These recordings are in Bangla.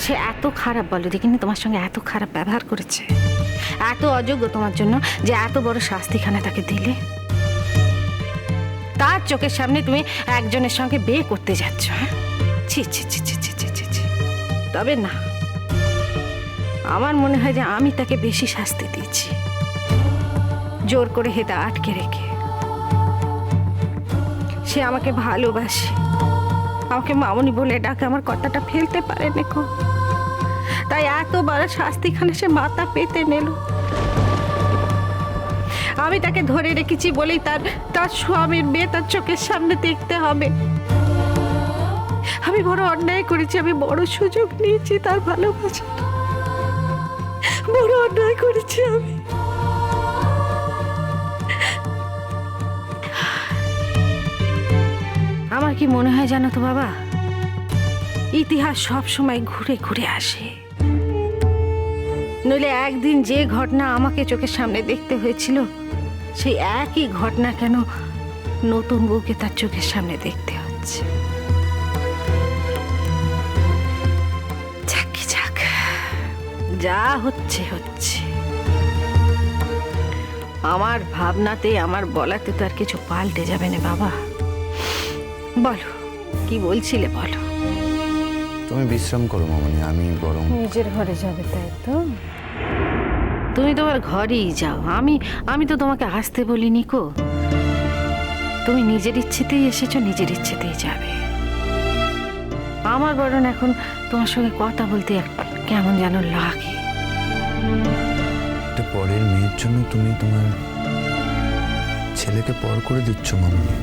সে এত খারাপ বলো দেখিনি, তোমার সঙ্গে এত খারাপ ব্যবহার করেছে, এত অযোগ্য তোমার জন্য যে এত বড় শাস্তিখানা তাকে দিলে? তার চোখের সামনে তুমি একজনের সঙ্গে বিয়ে করতে যাচ্ছ? হ্যাঁ, ছি ছি ছি ছি ছি ছি ছি ছি। তবে না, আমার মনে হয় যে আমি তাকে বেশি শাস্তি দিয়েছি, জোর করে হেতা আটকে রেখে। সে আমাকে ভালোবাসে, আমাকে মামনি বলে ডাকে, আমার কথাটা ফেলতে পারেনি কো, তাই এত বড় শাস্তিখানে সে মাথা পেতে নিল। আমি তাকে ধরে রেখেছি বলেই তার স্বামীর বিয়ে তার চোখের সামনে দেখতে হবে। আমি বড় অন্যায় করেছি, আমি বড় সুযোগ নিয়েছি তার ভালোবাসা, বড় অন্যায় করেছি আমি। আমার কি মনে হয় জানো তো বাবা, ইতিহাস সব সময় ঘুরে ঘুরে আসে। নইলে একদিন যে ঘটনা আমাকে চোখের সামনে দেখতে হয়েছিল, সেই একই ঘটনা কেন নতুন বউকে তার চোখের সামনে দেখতে হচ্ছে? যাক যাক, যা হচ্ছে হচ্ছে। আমার ভাবনাতে, আমার বলাতে তো আর কিছু পাল্টে যাবে না বাবা। বলো, কি বলছিলে বলো। তুমি বিশ্রাম করো মামনি, আমি বরং নিজের ঘরে যাবে, তাই তো? তুমি তোমার ঘরেই যাও, আমি তো তোমাকে আসতে বলিনি কো। তুমি নিজের ইচ্ছেতেই এসেছো, নিজের ইচ্ছেতেই যাবে। আমার বরং এখন তোমার সঙ্গে কথা বলতে কেমন যেন লাগে। একটা পরের মেয়ের জন্য তুমি তোমার ছেলেকে পর করে দিচ্ছ মামনি।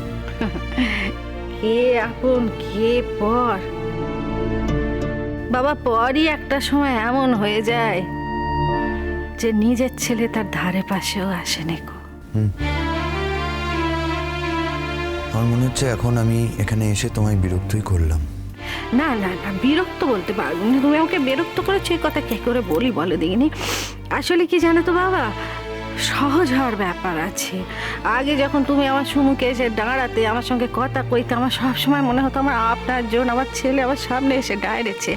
কে আপন কে পর বাবা? পরই একটা সময় এমন হয়ে যায় যে নিজের ছেলে তার ধারে পাশেও আসে না গো। আমার মনে হচ্ছে এখন আমি এখানে এসে তোমায় বিরক্তই করলাম। না না না, বিরক্ত বলতে পারবো না। তুমি আমাকে বিরক্ত করেছো, এই কথা কে করে বলি বলো দেখিনি। আসলে কি জানো তো বাবা, সহজ হওয়ার ব্যাপার আছে। আগে যখন তুমি আমার সম্মুখে এসে দাঁড়াতে, আমার সঙ্গে কথা কইতে, আমার সবসময় মনে হতো আমার আপনার জন, আমার ছেলে আমার সামনে এসে দাঁড়িয়েছে।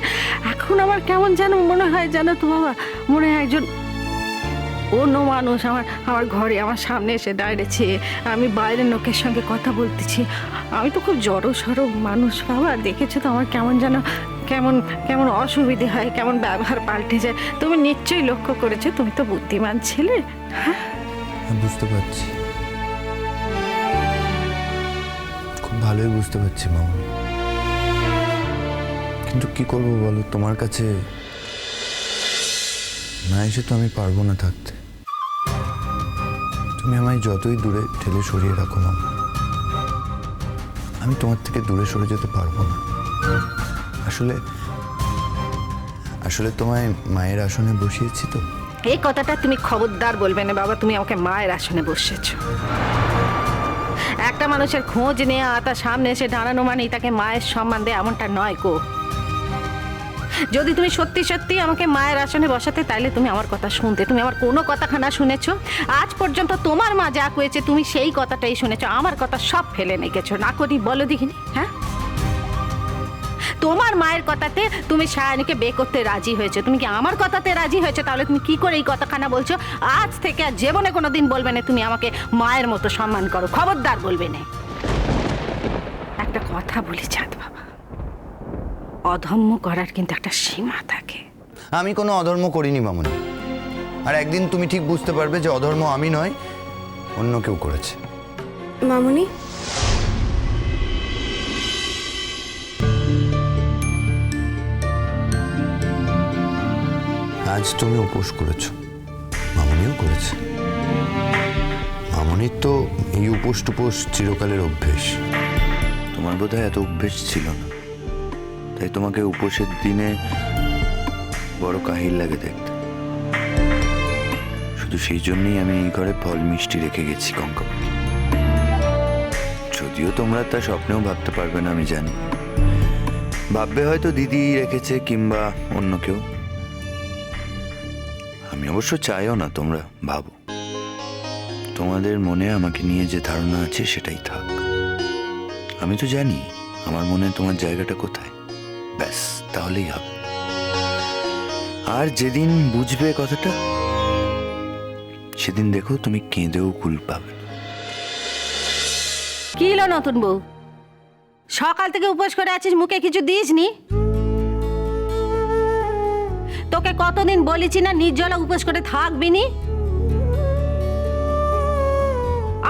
এখন আমার কেমন যেন মনে হয় জানো তো বাবা, মনে হয় একজন অন্য মানুষ আমার ঘরে আমার সামনে এসে দাঁড়িয়েছে, আমি বাইরের লোকের সঙ্গে কথা বলতেছি। আমি তো খুব জড়ো সড়ো মানুষ বাবা, দেখেছো তো আমার কেমন যেন কেমন কেমন অসুবিধে হয়, কেমন ব্যবহার পাল্টে যায়। তুমি নিশ্চয়ই লক্ষ্য করেছো, তুমি তো বুদ্ধিমান ছেলে। হ্যাঁ, বুঝতে পারছি, খুব ভালোই বুঝতে পারছি মামনি। কিন্তু কি করবো বলো, তোমার কাছে না এসে তো আমি পারবো না থাকতে। তুমি আমায় যতই দূরে ঠেলে সরিয়ে রাখো মামা, আমি তোমার থেকে দূরে সরে যেতে পারবো না। আসলে তোমায় মায়ের আসনে বসিয়েছি তো। এই কথাটা তুমি খবরদার বলবে না বাবা, তুমি আমাকে মায়ের আসনে বসেছো। একটা মানুষের খোঁজ নেওয়া, তার সামনে এসে দাঁড়ানো মানেই তাকে মায়ের সম্মান দেয়, এমনটা নয় গো। যদি তুমি সত্যি সত্যি আমাকে মায়ের আসনে বসাতে, তাইলে তুমি আমার কথা শুনতে। তুমি আমার কোনো কথাখানা শুনেছো? আজ পর্যন্ত তোমার মা যা কয়েছে তুমি সেই কথাটাই শুনেছো, আমার কথা সব ফেলে রেখেছো। না করি বলো দেখিনি? হ্যাঁ, তোমার মায়ের কথাতে তুমি সায়ানীকে বিয়ে করতে রাজি হয়েছে, তুমি কি আমার কথাতে রাজি হয়েছে? তাহলে তুমি কি করে এই কথাখানা বলছো? আজ থেকে আর জীবনে কোনোদিন বলবে না তুমি আমাকে মায়ের মতো সম্মান করো, খবরদার বলবে না। একটা কথা বলি চাঁদ বাবা, অধর্ম করার কিন্তু একটা সীমা থাকে। আমি কোনো অধর্ম করিনি মামনি, আর একদিন তুমি ঠিক বুঝতে পারবে যে অধর্ম আমি নয়, অন্য কেউ করেছে। মামুনি, আজ তুমি উপোস করেছো, মামনিও করেছে। মামনির তো এই উপোস টুপোস চিরকালের অভ্যেস। তোমার বোধহয় এত অভ্যেস ছিল না, তাই তোমাকে উপোসের দিনে বড় কাহিল লাগে দেখতে। শুধু সেই জন্যই আমি এই ঘরে ফল মিষ্টি রেখে গেছি কঙ্কাপাকি। যদিও তোমরা তা স্বপ্নেও ভাবতে পারবে না আমি জানি। ভাববে হয়তো দিদি রেখেছে কিংবা অন্য কেউ। আমি অবশ্য চাইও না তোমরা ভাবো। তোমাদের মনে আমাকে নিয়ে যে ধারণা আছে সেটাই থাক। আমি তো জানি আমার মনে তোমার জায়গাটা কোথায়, ব্যাস তাহলেই হবে। আর যেদিন বুঝবে কথাটা, সেদিন দেখো তুমি কেঁদেও কুল পাবে না। কি হলো নতুন বউ, সকাল থেকে উপোস করে আছিস, মুখে কিছু দিসনি? তোকে কতদিন বলেছি না নির্জলা উপোস করে থাকবি নি?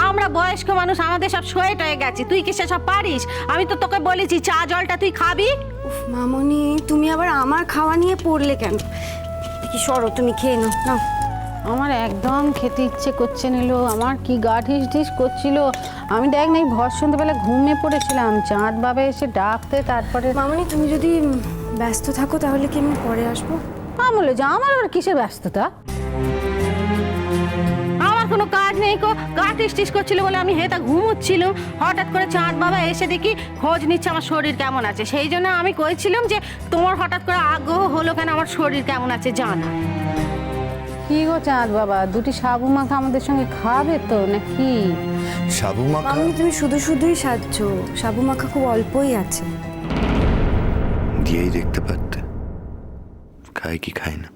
আমরা বয়স্ক মানুষ, আমাদের সব সোয়েট হয়ে গেছে, তুই কি সেসব পারিস? আমি তো তোকে বলেছি চা জলটা তুই খাবি। উফ মামনি, তুমি আবার আমার খাওয়া নিয়ে পড়লে কেন? দেখি সরো, তুমি খেয়ে নাও। নাও। আমার একদম খেতে ইচ্ছে করছে নিল, আমার কি গা ঢিস ঢিস করছিল। আমি দেখ না, ভর সন্ধ্যেবেলা ঘুমিয়ে পড়েছিলাম, চাঁদ বাবা এসে ডাকতে, তারপরে মামনি তুমি যদি ব্যস্ত থাকো তাহলে কি আমি পরে আসবো? আমি বললো যে আমার আবার কিসের ব্যস্ততা? আমার কোনো কাজ নেই, গা টিস টিস করছিল বলে আমি হেতা ঘুমোচ্ছিলাম, হঠাৎ করে চাঁদ বাবা এসে দেখি খোঁজ নিচ্ছে আমার শরীর কেমন আছে। সেই জন্য আমি কইছিলাম যে তোমার হঠাৎ করে আগ্রহ হলো কেন আমার শরীর কেমন আছে জানা। কি গো চাঁদ বাবা, দুটি সাবু মাখা আমাদের সঙ্গে খাবে তো নাকি? সাবু মাখা মামনি তুমি শুধু শুধুই সাজছো, সাবু মাখা খুব অল্পই আছে। দিয়েই দেখতে পারতে খায় কি খায় না।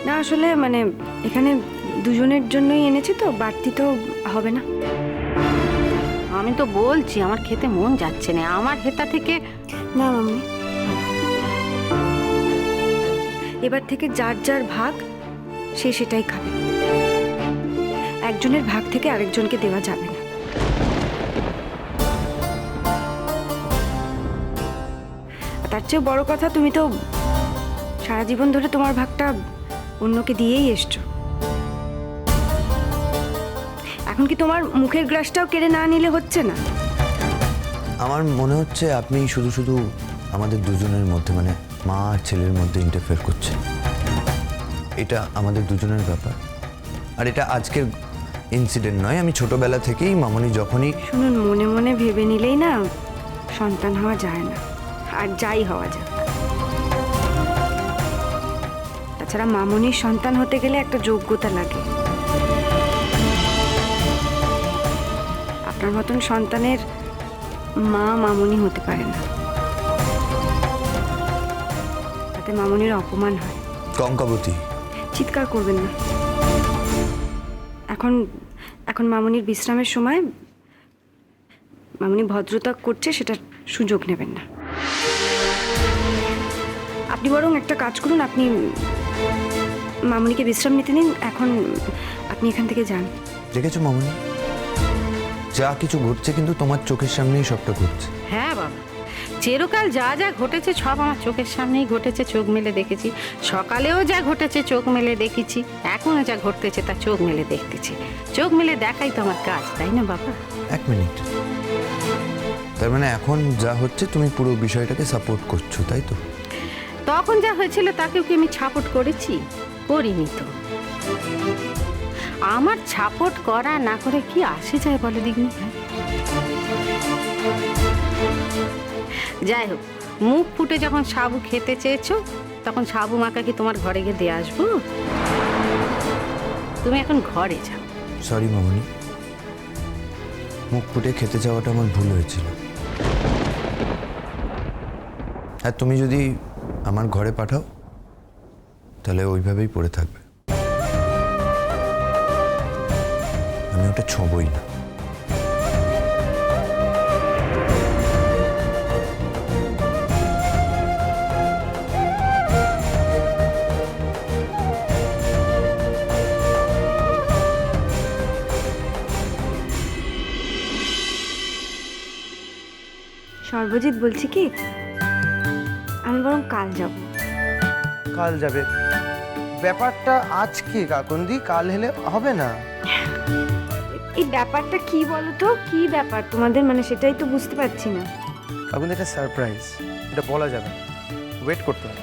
না আসলে মানে এখানে দুজনের জন্যই এনেছি তো, বাড়তি তো হবে না। আমি তো বলছি আমার খেতে মন যাচ্ছে না, আমার হেতা থেকে। না মামনি, এবার থেকে যার যার ভাগ সে সেটাই খাবে, একজনের ভাগ থেকে আরেকজনকে দেওয়া যাবে না। আর তার চেয়ে বড় কথা, তুমি তো সারা জীবন ধরে তোমার ভাগটা অন্যকে দিয়েই এসছো। এখন কি তোমার মুখের গ্রাসটাও কেড়ে না নিলে হচ্ছে না? আমার মনে হচ্ছে আপনি শুধু শুধু আমাদের দুজনের মধ্যে, মানে মা আর ছেলের মধ্যে ইন্টারফেয়ার করছেন। এটা আমাদের দুজনের ব্যাপার, আর এটা আজকের ইনসিডেন্ট নয়। আমি ছোটবেলা থেকেই মামনি যখনই শুনুন, মনে মনে ভেবে নিলেই না সন্তান হওয়া যায় না, আর যাই হওয়া যায়। তাছাড়া মামনির সন্তান হতে গেলে একটা যোগ্যতা লাগে। আপনার মতন সন্তানের মা মামনি হতে পারে না, তাতে মামনির অপমান হয়। কঙ্কাবতী, চিৎকার করবেন না। এখন এখন মামনির বিশ্রামের সময়, মামনি ভদ্রতা করছে সেটার সুযোগ নেবেন না। আপনি বরং একটা কাজ করুন, আপনি মামনিকে বিশ্রাম নিতে দিন, এখন আপনি এখান থেকে যান। দেখেছো মামনি, যা কিছু ঘটছে কিন্তু তোমার চোখের সামনেই সবটা ঘটছে। হ্যাঁ বাবা, চিরকাল যা যা ঘটেছে সব আমার চোখের সামনেই ঘটেছে, চোখ মেলে দেখেছি। সকালেও যা ঘটেছে চোখ মেলে দেখেছি, এখনো যা ঘটতেছে তা চোখ মেলে দেখতেছি। চোখ মেলে দেখাই তো আমার কাজ, তাই না বাবা? এক মিনিট, তার মানে এখন যা হচ্ছে তুমি পুরো বিষয়টাকে সাপোর্ট করছো, তাই তো? তখন যা হয়েছিল তাকেও কি আমি সাপোর্ট করেছি? করিনি তো। আমার সাপোর্ট করা না করে কি আসে যায় বলে দিগনি? যাই হোক, মুখ ফুটে যখন সাবু খেতে চেয়েছো, তখন সাবু মাকা কি তোমার ঘরে গিয়ে দিয়ে আসবো? তুমি এখন ঘরে যাও। সরি মামনি, মুখ ফুটে খেতে যাওয়াটা আমার ভুল হয়েছিল। আর তুমি যদি আমার ঘরে পাঠাও তাহলে ওইভাবেই পড়ে থাকবে, আমি ওটা ছোঁবই না। সর্বজিৎ, বলছি কি, আমি বরং কাল যাব। কাল যাবে? ব্যাপারটা আজকে কাকুন্দি, কাল হলে হবে না। এই ব্যাপারটা কি বলো তো, কি ব্যাপার তোমাদের, মানে সেটাই তো বুঝতে পারছি না। কাকুন্দি, এটা সারপ্রাইজ, এটা বলা যাবে না, ওয়েট করতে হবে।